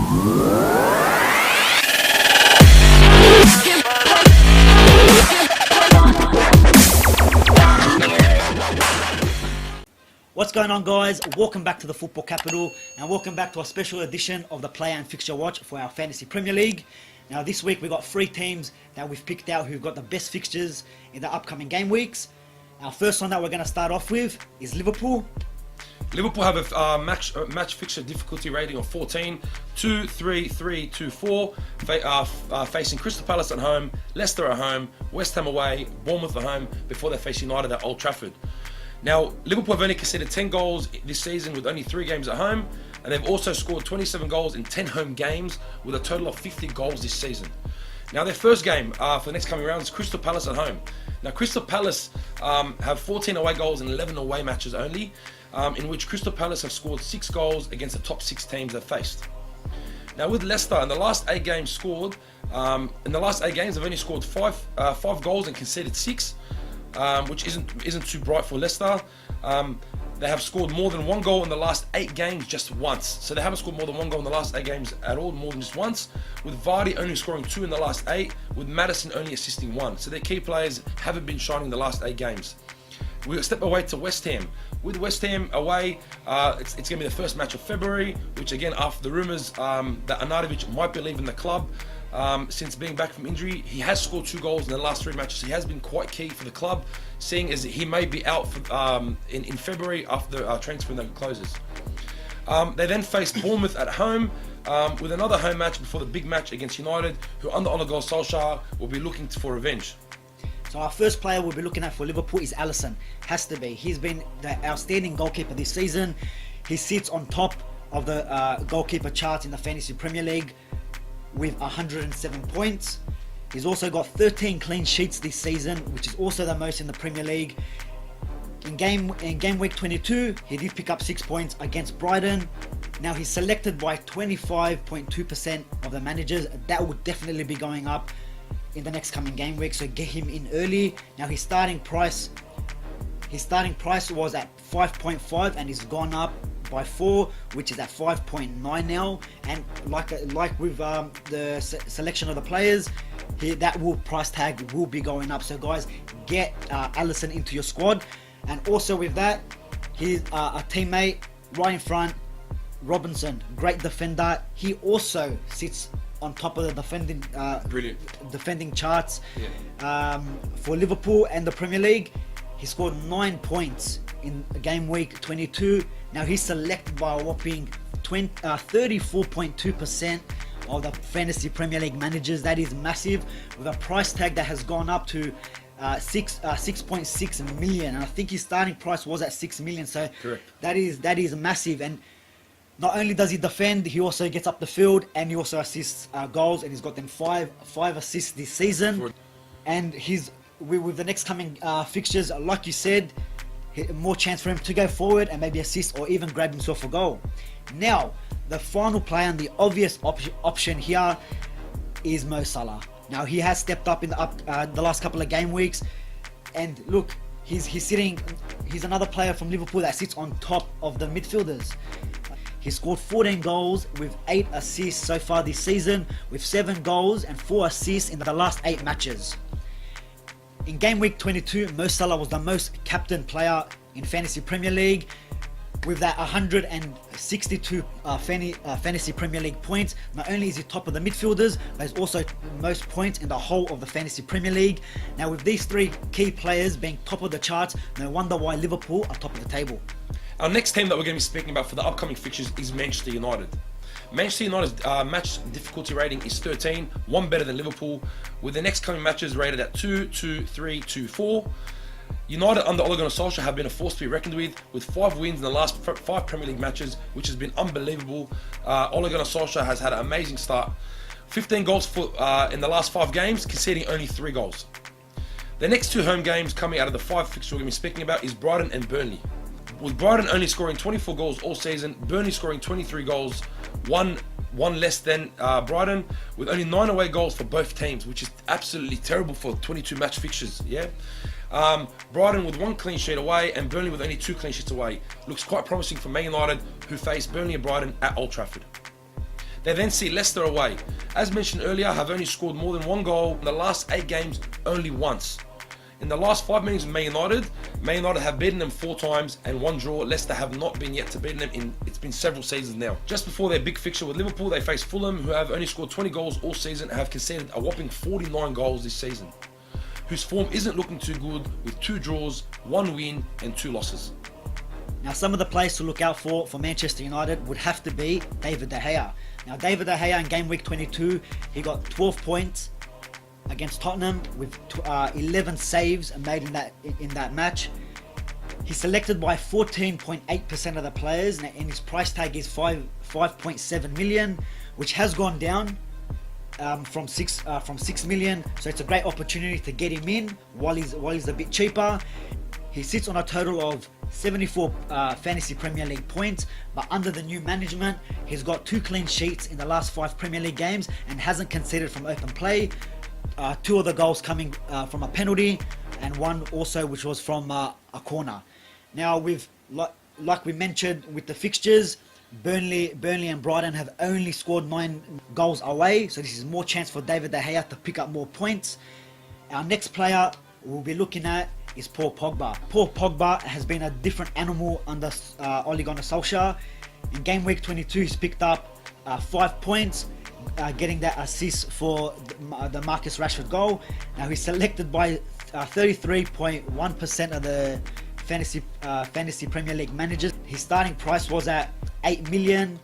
What's going on, guys? Welcome back to the Football Capital and welcome back to a special edition of the Player and Fixture Watch for our Fantasy Premier League. Now this week we've got 3 teams that we've picked out who've got the best fixtures in the upcoming game weeks. Our first one that we're going to start off with is Liverpool. Liverpool have a match fixture difficulty rating of 14, 2, 3, 3, 2, 4, facing Crystal Palace at home, Leicester at home, West Ham away, Bournemouth at home, before they face United at Old Trafford. Now, Liverpool have only conceded 10 goals this season with only 3 games at home, and they've also scored 27 goals in 10 home games with a total of 50 goals this season. Now, their first game for the next coming round is Crystal Palace at home. Now, Crystal Palace have 14 away goals in 11 away matches only, in which Crystal Palace have scored 6 goals against the top 6 teams they've faced. Now, with Leicester, in the last 8 games scored, they've only scored 5 goals and conceded 6. Which isn't too bright for Leicester. They have scored more than 1 goal in the last 8 games just once. So they haven't scored more than 1 goal in the last 8 games at all, more than just once. With Vardy only scoring 2 in the last 8, with Maddison only assisting 1. So their key players haven't been shining in the last 8 games. We'll step away to West Ham. With West Ham away, it's going to be the first match of February, which again, after the rumours that Arnautovic might be leaving the club, since being back from injury, he has scored 2 goals in the last 3 matches. He has been quite key for the club, seeing as he may be out for, in February after the transfer window closes. They then face Bournemouth at home, with another home match before the big match against United, who under Ole Gunnar Solskjaer will be looking for revenge. So our first player we'll be looking at for Liverpool is Alisson. Has to be. He's been the outstanding goalkeeper this season. He sits on top of the goalkeeper charts in the Fantasy Premier League with 107 points. He's also got 13 clean sheets this season, which is also the most in the Premier League. In game week 22, he did pick up 6 points against Brighton. Now he's selected by 25.2% of the managers. That will definitely be going up in the next coming game week, so get him in early. Now his starting price was at 5.5 and he's gone up by 4, which is at 5.9 now. And like with the selection of the players, that price tag will be going up. So guys, get Alisson into your squad. And also with that, he's a teammate right in front, Robinson, great defender. He also sits on top of the defending charts for Liverpool and the Premier League. He scored 9 points in game week 22. Now he's selected by a whopping 34.2% of the Fantasy Premier League managers. That is massive, with a price tag that has gone up to 6.6 million, and I think his starting price was at 6 million. So correct. That is massive. And not only does he defend, he also gets up the field and he also assists goals, and he's got them 5 assists this season. And he's with the next coming fixtures, like you said, more chance for him to go forward and maybe assist or even grab himself a goal. Now, the final player and the obvious option here is Mo Salah. Now he has stepped up in the last couple of game weeks, and look, he's another player from Liverpool that sits on top of the midfielders. He scored 14 goals with 8 assists so far this season, with 7 goals and 4 assists in the last 8 matches. In game week 22, Mo Salah was the most captained player in Fantasy Premier League, with that 162 Fantasy Premier League points. Not only is he top of the midfielders, but he's also most points in the whole of the Fantasy Premier League. Now with these 3 key players being top of the charts, no wonder why Liverpool are top of the table. Our next team that we're going to be speaking about for the upcoming fixtures is Manchester United. Manchester United's match difficulty rating is 13, 1 better than Liverpool, with the next coming matches rated at 2, 2, 3, 2, 4. United under Ole Gunnar Solskjaer have been a force to be reckoned with 5 wins in the last 5 Premier League matches, which has been unbelievable. Ole Gunnar Solskjaer has had an amazing start. 15 goals in the last 5 games, conceding only 3 goals. The next 2 home games coming out of the 5 fixtures we're going to be speaking about is Brighton and Burnley. With Brighton only scoring 24 goals all season, Burnley scoring 23 goals, one less than Brighton, with only 9 away goals for both teams, which is absolutely terrible for 22 match fixtures. Brighton with 1 clean sheet away and Burnley with only 2 clean sheets away. Looks quite promising for Man United, who face Burnley and Brighton at Old Trafford. They then see Leicester away. As mentioned earlier, have only scored more than one goal in the last 8 games only once. In the last 5 meetings with Man United have beaten them 4 times and 1 draw. Leicester have not been yet to beat them it's been several seasons now. Just before their big fixture with Liverpool, they face Fulham, who have only scored 20 goals all season and have conceded a whopping 49 goals this season, whose form isn't looking too good with 2 draws, 1 win and 2 losses. Now, some of the players to look out for Manchester United would have to be David De Gea. Now, David De Gea in Gameweek 22, he got 12 points against Tottenham with 11 saves made in that match. He's selected by 14.8% of the players, and his price tag is 5.7 million, which has gone down from 6 million. So it's a great opportunity to get him in while he's a bit cheaper. He sits on a total of 74 Fantasy Premier League points, but under the new management, he's got 2 clean sheets in the last 5 Premier League games and hasn't conceded from open play. 2 of the goals coming from a penalty, and 1 also which was from a corner. Now, like we mentioned with the fixtures, Burnley and Brighton have only scored 9 goals away, so this is more chance for David De Gea to pick up more points. Our next player we'll be looking at is Paul Pogba. Paul Pogba has been a different animal under Ole Gunnar Solskjaer. In Game Week 22, he's picked up 5 points, getting that assist for the Marcus Rashford goal. Now, he's selected by 33.1% of the fantasy Premier League managers. His starting price was at 8 million.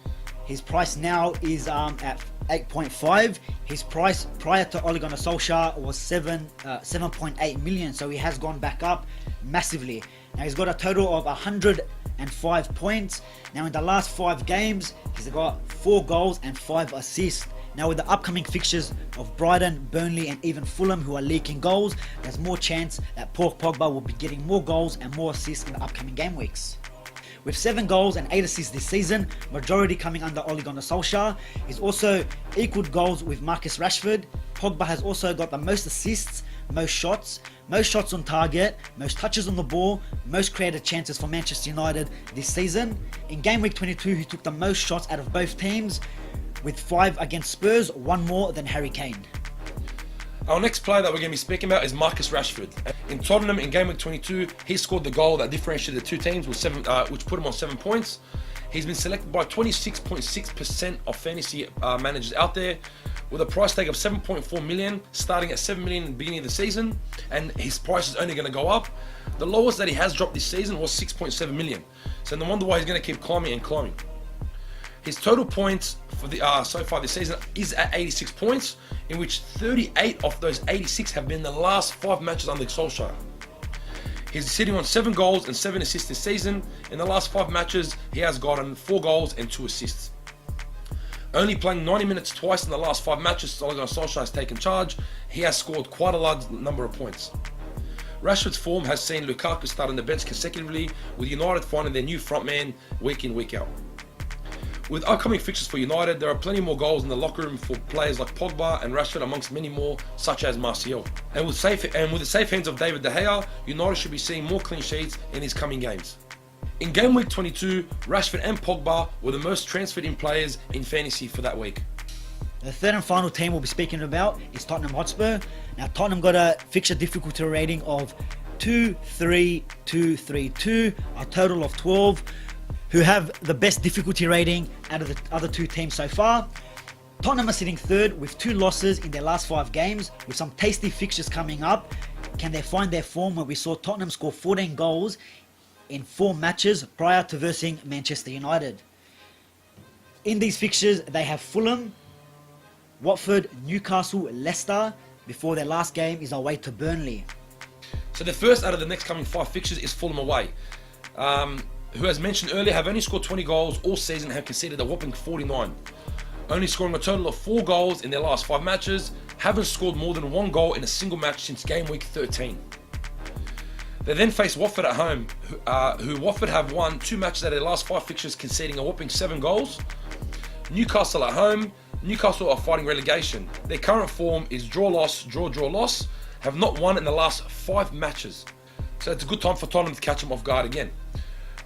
His price now is at 8.5. His price prior to Ole Gunnar Solskjaer was 7.8 million, so he has gone back up massively. Now, he's got a total of 105 points. Now, in the last 5 games, he's got 4 goals and 5 assists. Now, with the upcoming fixtures of Brighton, Burnley and even Fulham, who are leaking goals, there's more chance that Paul Pogba will be getting more goals and more assists in the upcoming game weeks. With 7 goals and 8 assists this season, majority coming under Ole Gunnar Solskjaer. He's also equaled goals with Marcus Rashford. Pogba has also got the most assists, most shots on target, most touches on the ball, most created chances for Manchester United this season. In Game Week 22, he took the most shots out of both teams, with 5 against Spurs, 1 more than Harry Kane. Our next player that we're going to be speaking about is Marcus Rashford. In Tottenham, in Game Week 22, he scored the goal that differentiated the 2 teams, which put him on 7 points. He's been selected by 26.6% of fantasy managers out there, with a price tag of 7.4 million, starting at 7 million in the beginning of the season, and his price is only going to go up. The lowest that he has dropped this season was 6.7 million. So no wonder why he's going to keep climbing and climbing. His total points for the so far this season is at 86 points, in which 38 of those 86 have been in the last 5 matches under Solskjaer. He's sitting on 7 goals and 7 assists this season. In the last 5 matches, he has gotten 4 goals and 2 assists. Only playing 90 minutes twice in the last 5 matches, Ole Gunnar Solskjaer has taken charge. He has scored quite a large number of points. Rashford's form has seen Lukaku start on the bench consecutively, with United finding their new frontman week in, week out. With upcoming fixtures for United, there are plenty more goals in the locker room for players like Pogba and Rashford, amongst many more, such as Martial. And with the safe hands of David De Gea, United should be seeing more clean sheets in his coming games. In Game Week 22, Rashford and Pogba were the most transferred in players in fantasy for that week. The third and final team we'll be speaking about is Tottenham Hotspur. Now, Tottenham got a fixture difficulty rating of 2-3-2-3-2, a total of 12, who have the best difficulty rating out of the other 2 teams so far. Tottenham are sitting 3rd with 2 losses in their last 5 games, with some tasty fixtures coming up. Can they find their form, where we saw Tottenham score 14 goals in 4 matches prior to versing Manchester United? In these fixtures, they have Fulham, Watford, Newcastle, Leicester, before their last game is away to Burnley. So the first out of the next coming 5 fixtures is Fulham away, who, as mentioned earlier, have only scored 20 goals all season and have conceded a whopping 49. Only scoring a total of 4 goals in their last 5 matches, haven't scored more than 1 goal in a single match since Game Week 13. They then face Watford at home, who Watford have won 2 matches out of their last 5 fixtures, conceding a whopping 7 goals. Newcastle at home. Newcastle are fighting relegation. Their current form is draw-loss, draw-draw loss, have not won in the last 5 matches. So it's a good time for Tottenham to catch them off guard again.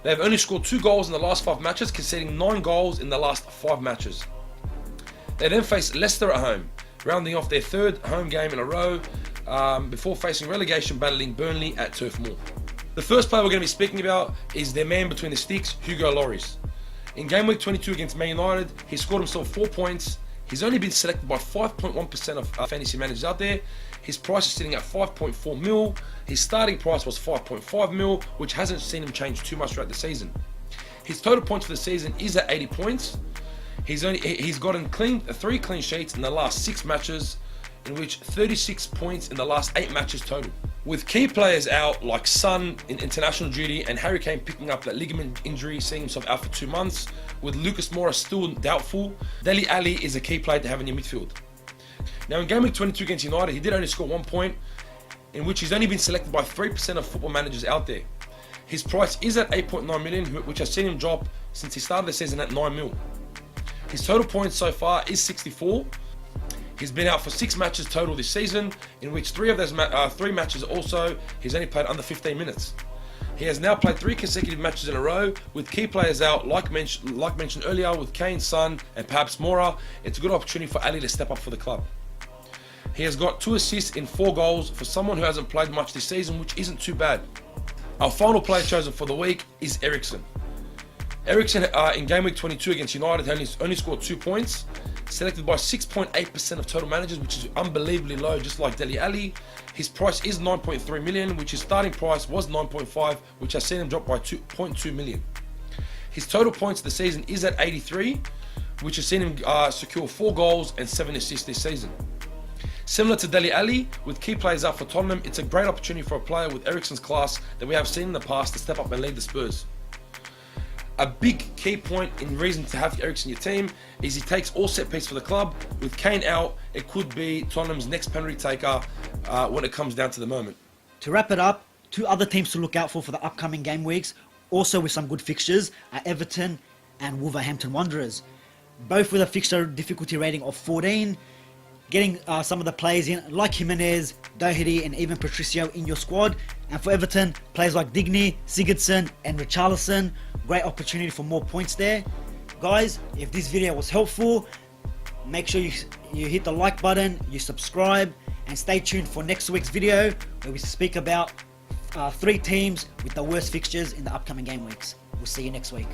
They have only scored 2 goals in the last 5 matches, conceding 9 goals in the last 5 matches. They then face Leicester at home, rounding off their third home game in a row before facing relegation battling Burnley at Turf Moor. The first player we're going to be speaking about is their man between the sticks, Hugo Lloris. In game week 22 against Man United, he scored himself 4 points. He's only been selected by 5.1% of fantasy managers out there. His price is sitting at 5.4 mil. His starting price was 5.5 mil, which hasn't seen him change too much throughout the season. His total points for the season is at 80 points. He's gotten 3 clean sheets in the last 6 matches, in which 36 points in the last 8 matches total. With key players out like Son in international duty and Harry Kane picking up that ligament injury, seeing himself out for 2 months, with Lucas Moura still doubtful, Dele Alli is a key player to have in your midfield. Now in game week 22 against United, he did only score 1 point, in which he's only been selected by 3% of football managers out there. His price is at 8.9 million, which has seen him drop since he started the season at 9 mil. His total points so far is 64. He's been out for 6 matches total this season, in which 3 of those 3 matches also he's only played under 15 minutes. He has now played 3 consecutive matches in a row with key players out, like mentioned earlier, with Kane, Son, and perhaps Moura. It's a good opportunity for Ali to step up for the club. He has got 2 assists in 4 goals for someone who hasn't played much this season, which isn't too bad. Our final player chosen for the week is Eriksen. Eriksen in game week 22 against United only scored 2 points, selected by 6.8% of total managers, which is unbelievably low, just like Dele Alli. His price is 9.3 million, which his starting price was 9.5, which has seen him drop by 2.2 million. His total points of the season is at 83, which has seen him secure 4 goals and 7 assists this season. Similar to Dele Alli, with key players out for Tottenham, it's a great opportunity for a player with Eriksen's class that we have seen in the past to step up and lead the Spurs. A big key point in reason to have Eriksen in your team is he takes all set piece for the club. With Kane out, it could be Tottenham's next penalty taker when it comes down to the moment. To wrap it up, 2 other teams to look out for the upcoming game weeks, also with some good fixtures, are Everton and Wolverhampton Wanderers. Both with a fixture difficulty rating of 14. Getting some of the players in, like Jimenez, Doherty, and even Patricio in your squad. And for Everton, players like Digny, Sigurdsson, and Richarlison. Great opportunity for more points there. Guys, if this video was helpful, make sure you hit the like button, you subscribe, and stay tuned for next week's video where we speak about 3 teams with the worst fixtures in the upcoming game weeks. We'll see you next week.